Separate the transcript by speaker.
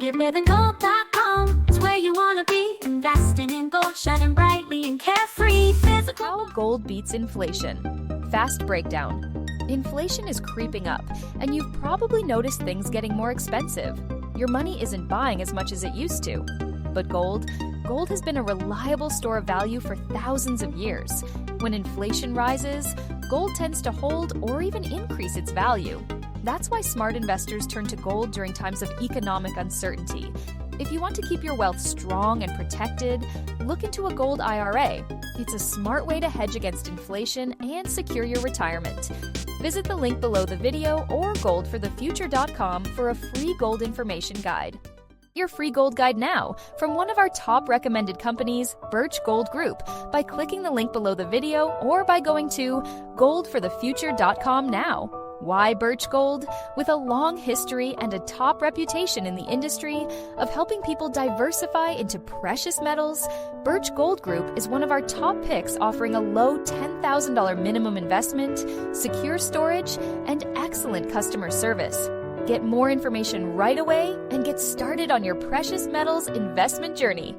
Speaker 1: Get livinggold.com. It's where you want to be. Investing in gold, shining brightly and carefree. Physical.
Speaker 2: How gold beats inflation. Fast breakdown. Inflation is creeping up, and you've probably noticed things getting more expensive. Your money isn't buying as much as it used to. But gold has been a reliable store of value for thousands of years. When inflation rises, gold tends to hold or even increase its value. That's why smart investors turn to gold during times of economic uncertainty. If you want to keep your wealth strong and protected, look into a gold IRA. It's a smart way to hedge against inflation and secure your retirement. Visit the link below the video or goldforthefuture.com for a free gold information guide. Your free gold guide now from one of our top recommended companies, Birch Gold Group, by clicking the link below the video or by going to goldforthefuture.com now. Why Birch Gold? With a long history and a top reputation in the industry of helping people diversify into precious metals, Birch Gold Group is one of our top picks, offering a low $10,000 minimum investment, secure storage, and excellent customer service. Get more information right away and get started on your precious metals investment journey.